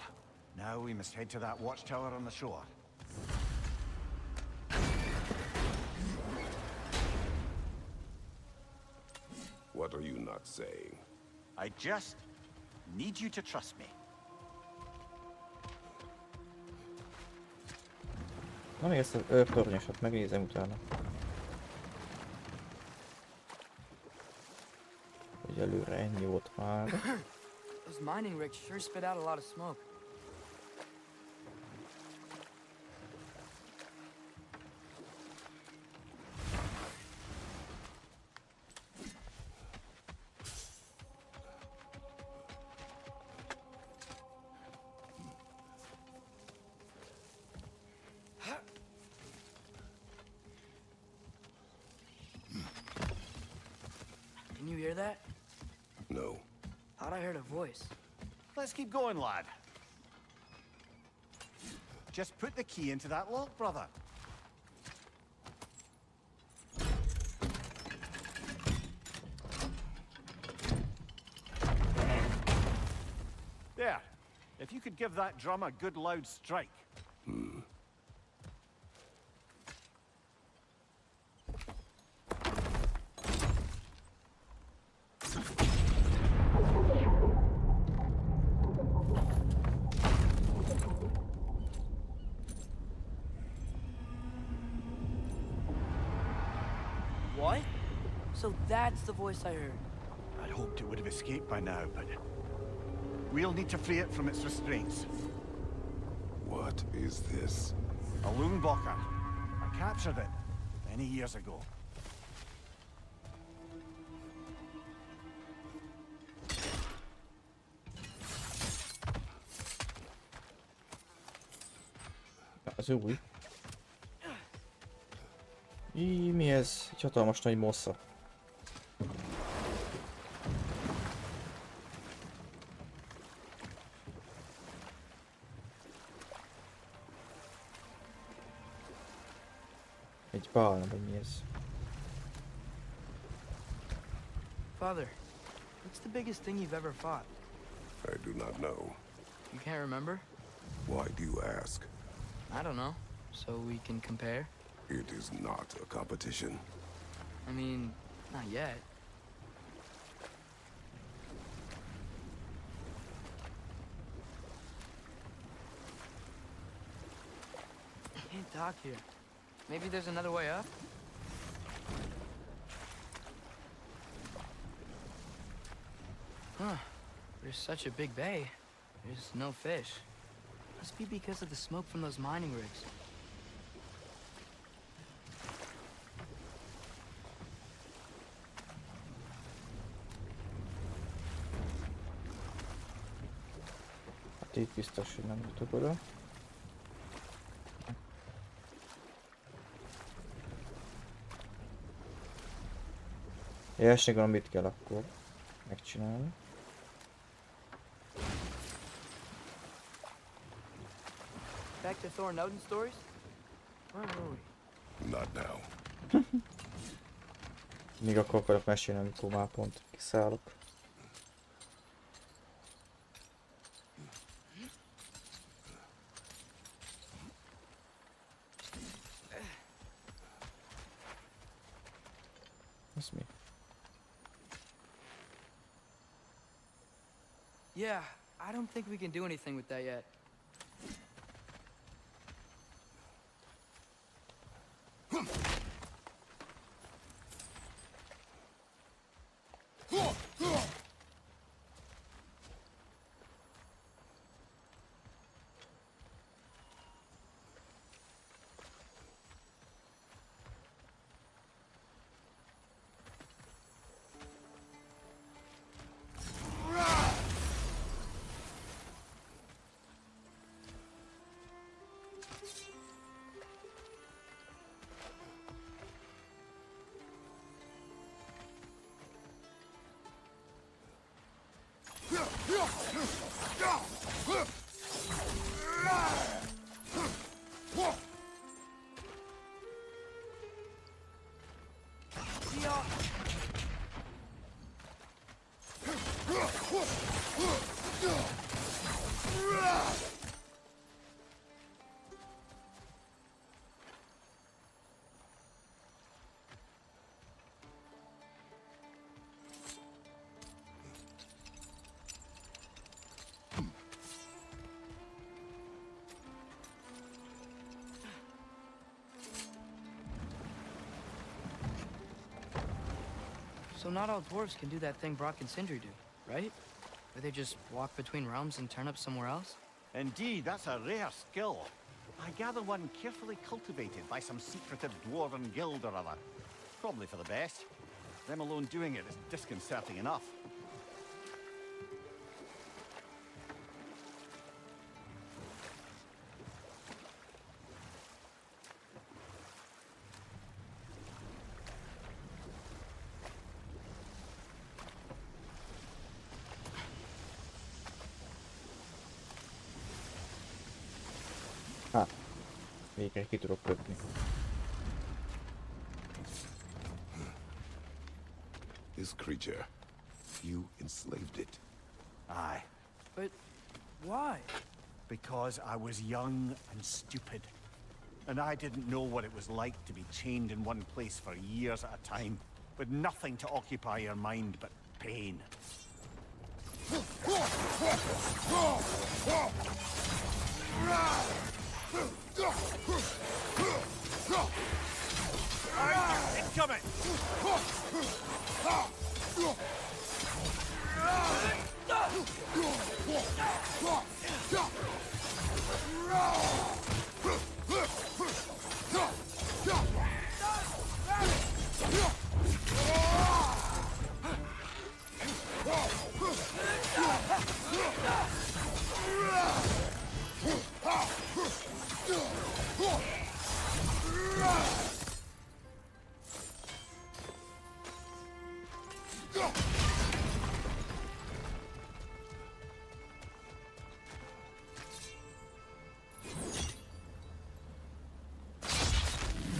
Now we must head to that watchtower on the shore. What are you not saying? I just need you to trust me. Na még ezt a tornyosat megnézem utána. Hogy előre ennyi volt már. Those mining rigs sure spit out a lot of smoke. Can you hear that? No. Thought I heard a voice. Let's keep going, lad. Just put the key into that lock, brother. There. If you could give that drum a good loud strike. What? So that's the voice I heard. I'd hoped it would have escaped by now, but we'll need to free it from its restraints. What is this? A Loonbocker. I captured it many years ago. Az új. Mi ez? Egy hatalmas nagy mossza. Egy bálna, vagy mi ez? Father, what's the biggest thing you've ever fought? I do not know. You can't remember? Why do you ask? I don't know. So we can compare? It is not a competition. I mean, not yet. I can't dock here. Maybe there's another way up? Huh. There's such a big bay. There's no fish. Must be because of the smoke from those mining rigs. Hát itt biztos, hogy nem jutok oda. Elsősorban amit kell akkor megcsinálni. Back to Thor and Odin stories? Where were we? Not now. Még akkor akarok mesélni, amikor már pont kiszállok. Ez mi? Yeah, I don't think we can do anything with that yet. So not all dwarves can do that thing Brock and Sindri do, right? Where they just walk between realms and turn up somewhere else? Indeed, that's a rare skill. I gather one carefully cultivated by some secretive dwarven guild or other. Probably for the best. Them alone doing it is disconcerting enough. Végre ki tudok kötni. This creature, you enslaved it. Aye. But why? Because I was young and stupid. And I didn't know what it was like to be chained in one place for years at a time, with nothing to occupy your mind but pain. Incoming!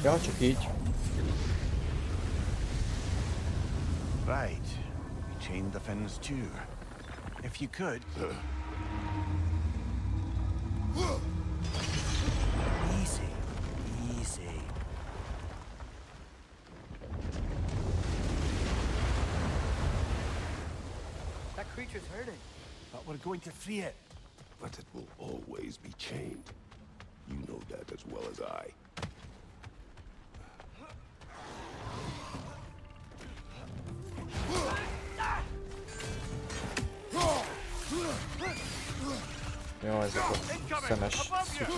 Ja, csak így. Right. We chained the fins too. If you could... Easy. Easy. creature's hurting. But we're going to free it. But it will always be chained. You know that as well as I. Jó, ezek a szemes szükök.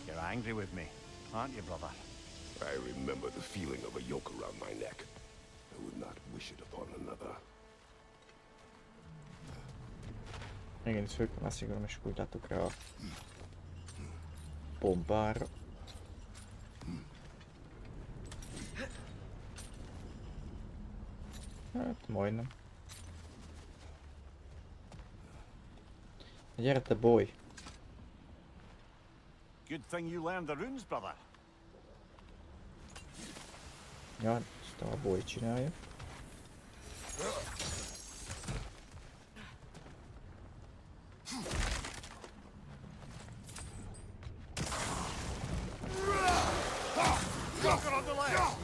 You're angry with me, aren't you, brother? I remember the feeling of a yoke around my neck. I would not wish it upon another. Igen, itt fők messziről, és úgy láttuk rá a bombára. Hát, majdnem. Gyere te, boy! Good thing you learned the runes, brother. Ja, ezt a boy csinálja. Joker on the left!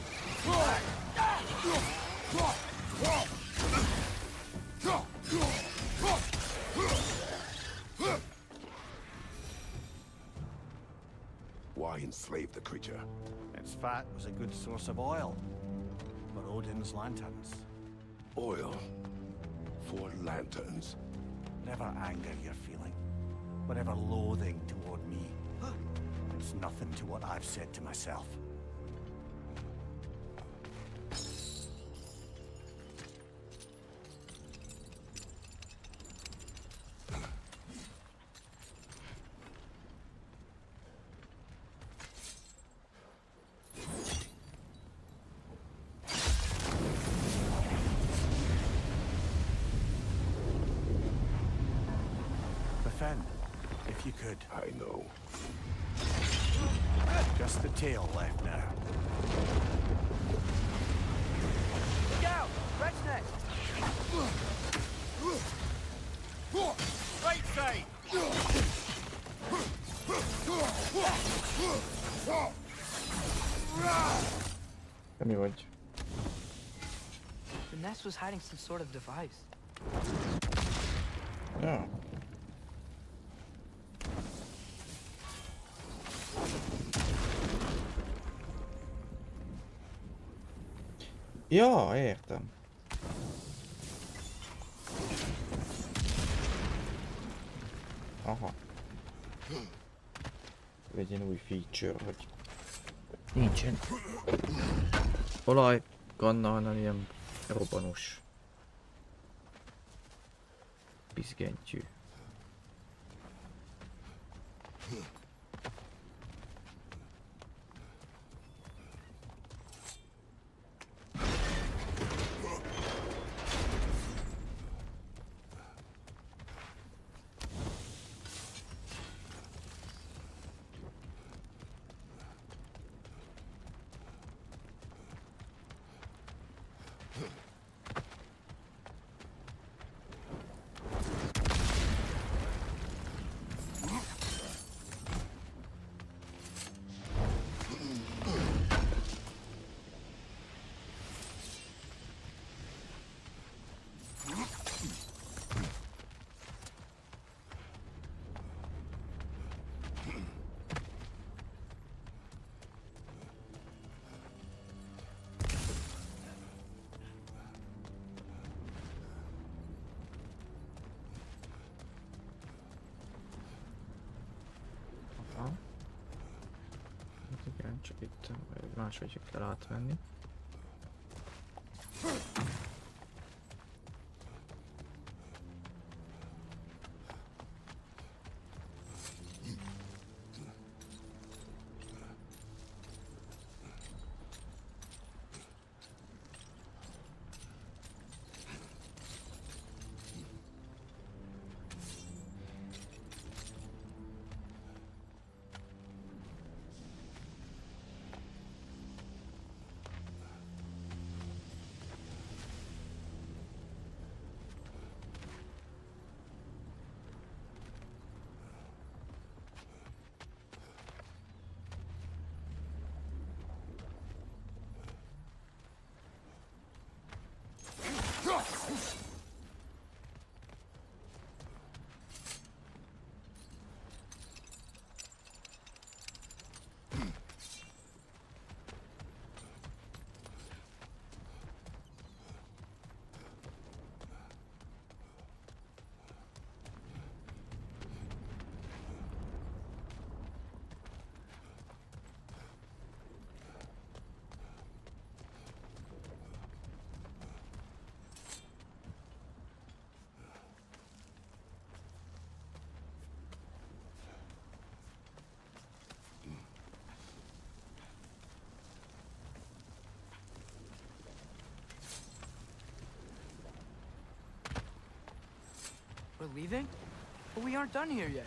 Why enslave the creature? Its fat was a good source of oil for Odin's lanterns. Oil. For lanterns. Whatever anger you're feeling, whatever loathing toward me, it's nothing to what I've said to myself. Defend, if you could. I know. Just the tail left now. Look out! Red's next! Right side! De mi vagy? The nest was hiding some sort of device. Ja. Ja, értem. Aha. Egy ilyen új feature, hogy nincsen olaj, kanna, hanem ilyen robbanós pizgentyű. Igen, csak itt máshogy kell átvenni. We're leaving? But we aren't done here yet.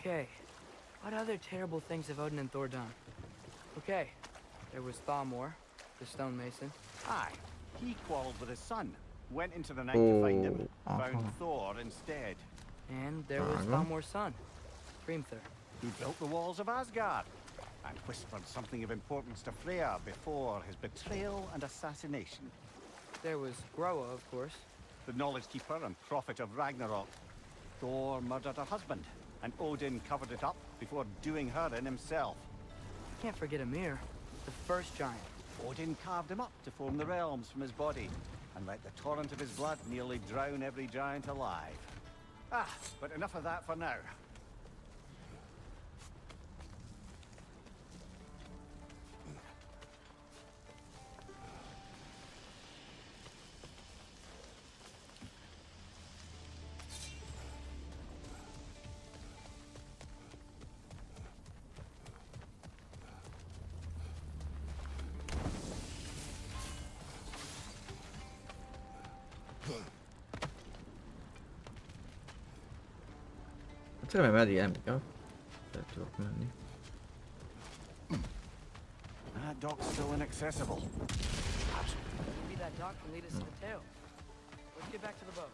Okay, what other terrible things have Odin and Thor done? Okay, there was Thalmor, the stonemason. Aye, he quarreled with his son. Went into the night to find him. Found Thor instead. And there was Thalmor's son, Grimthur. Who built the walls of Asgard. And whispered something of importance to Freya before his betrayal and assassination. There was Groa, of course. The knowledge keeper and prophet of Ragnarok. Thor murdered her husband, and Odin covered it up before doing her in himself. Can't forget Ymir, the first giant. Odin carved him up to form the realms from his body, and let the torrent of his blood nearly drown every giant alive. Ah, but enough of that for now. Szerintem elég emlékem. Tehát tudok menni. That dock's still inaccessible. Maybe that dock can lead us to the tail. Let's get back to the boat.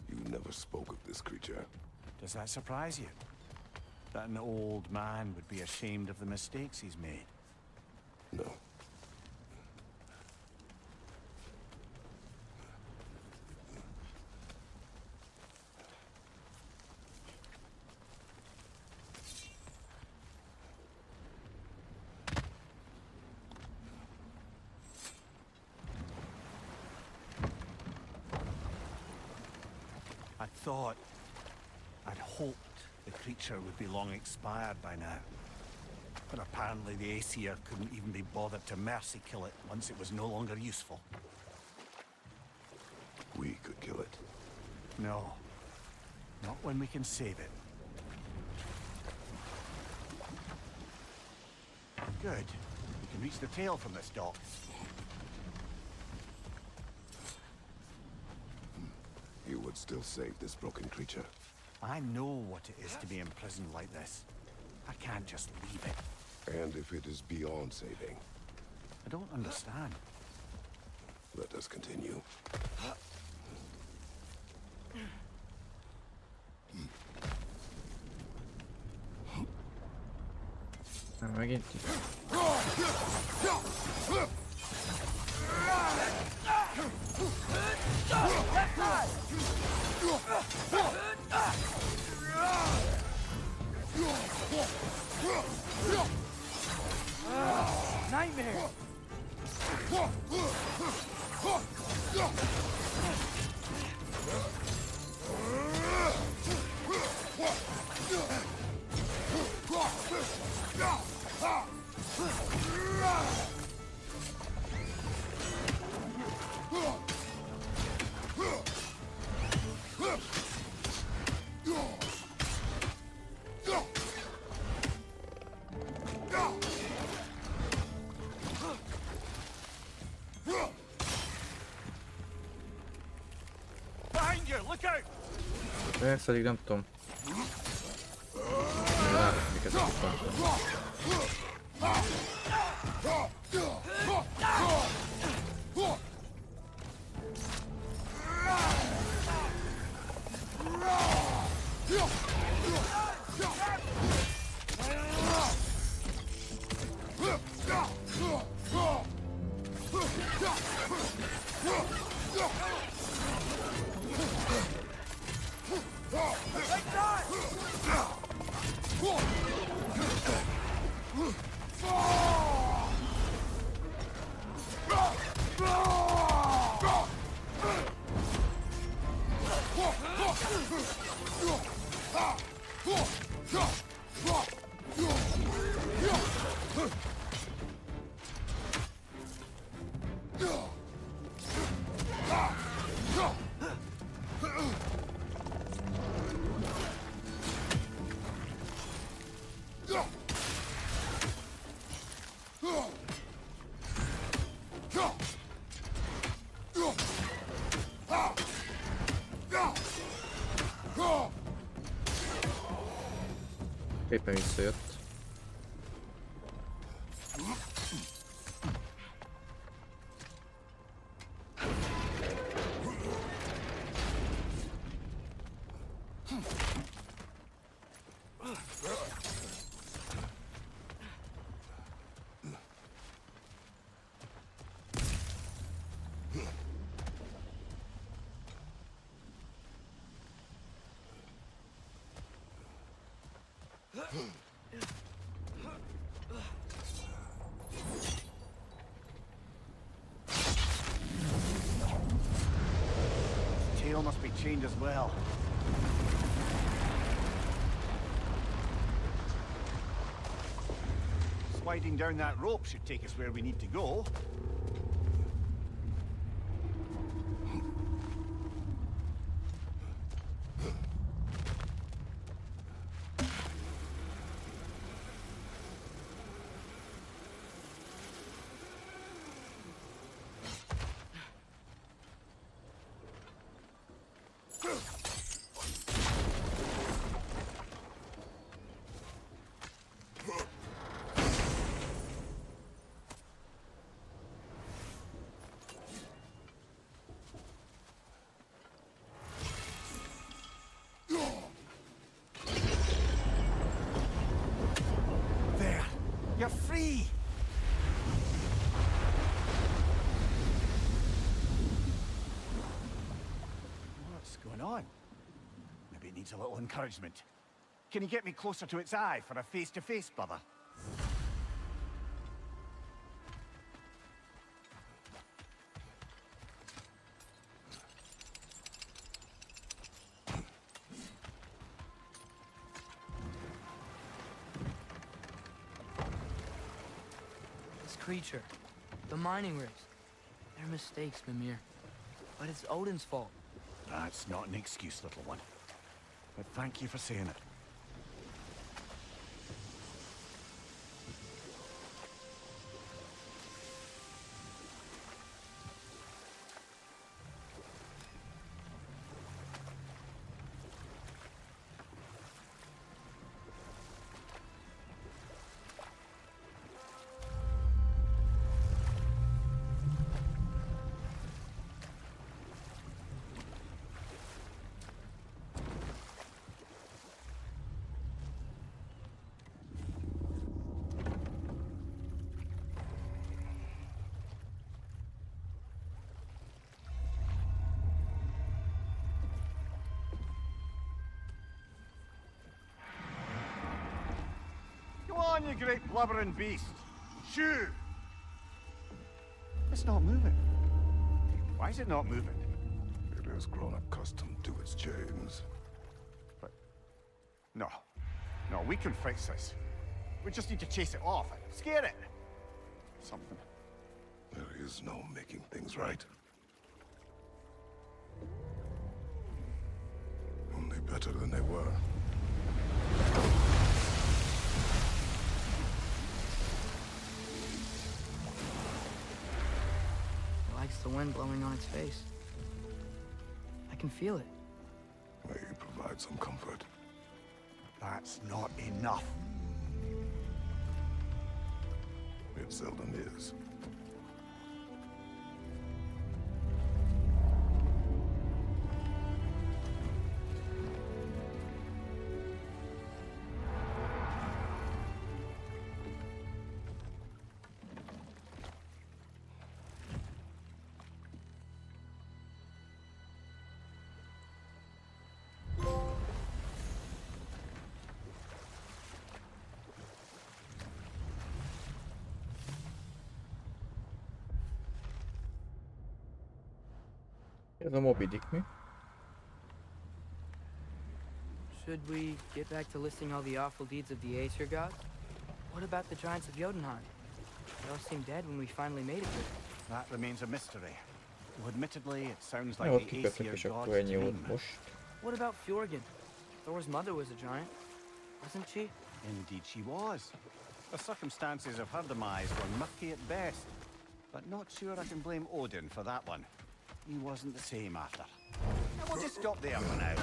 You never spoke of this creature. Does that surprise you? That an old man would be ashamed of the mistakes he's made? No. I'd hoped the creature would be long expired by now. But apparently the Aesir couldn't even be bothered to mercy kill it once it was no longer useful. We could kill it. No. Not when we can save it. Good. We can reach the tail from this dock. You would still save this broken creature. I know what it is to be imprisoned like this. I can't just leave it. And if it is beyond saving, I don't understand. let us continue. Megint. Nightmare! Behind you! Look out! Persze, addig nem tudom. Látok, miket akartam. Éppen visszajött. Tail must be chained as well. Sliding down that rope should take us where we need to go. There, you're free. What's going on? Maybe it needs a little encouragement. Can you get me closer to its eye for a face-to-face, brother? This creature, the mining rigs, they're mistakes, Mimir. But it's Odin's fault. That's not an excuse, little one. But thank you for saying it. Go on, you great blubbering beast. Shoo! It's not moving. Why is it not moving? It has grown accustomed to its chains. But... No. No, we can fix this. We just need to chase it off and scare it. Something. There is no making things right. Only better than they were. It likes the wind blowing on its face. I can feel it. May you provide some comfort. That's not enough. It seldom is. Ez a Moby Dick mi? Should we get back to listing all the awful deeds of the Aesir gods? What about the giants of Jotunheim? They all seemed dead when we finally made it here. That remains a mystery. Well, admittedly, it sounds Jó, like the kikötök, Aesir és akkor gods ennyi volt dream. most. What about Fjorgen? Thor's mother was a giant. Wasn't she? Indeed she was. The circumstances of her demise were murky at best, but not sure I can blame Odin for that one. He wasn't the same after. And we'll just stop there for now.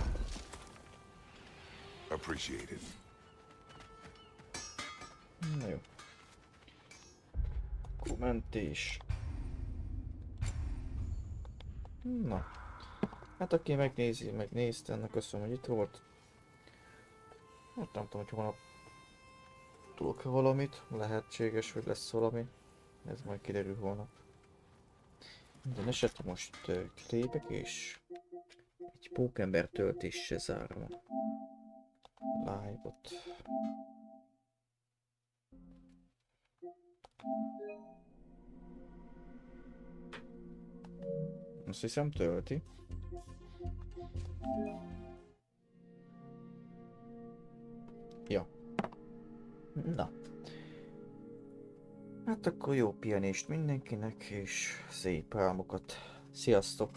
Appreciate it. Na jó. Akkor mentés. Na. Hát aki megnézi, megnézte, ennek köszönöm, hogy itt volt. Hát nem tudom, hogy holnap tudok-e valamit. Lehetséges, hogy lesz valami. Ez majd kiderül holnap. Minden esetre most kilépek és egy pókember töltéssel zárom a live-ot. Azt hiszem tölti. Ja. Na. Hát akkor jó pihenést mindenkinek, és szép álmokat. Sziasztok!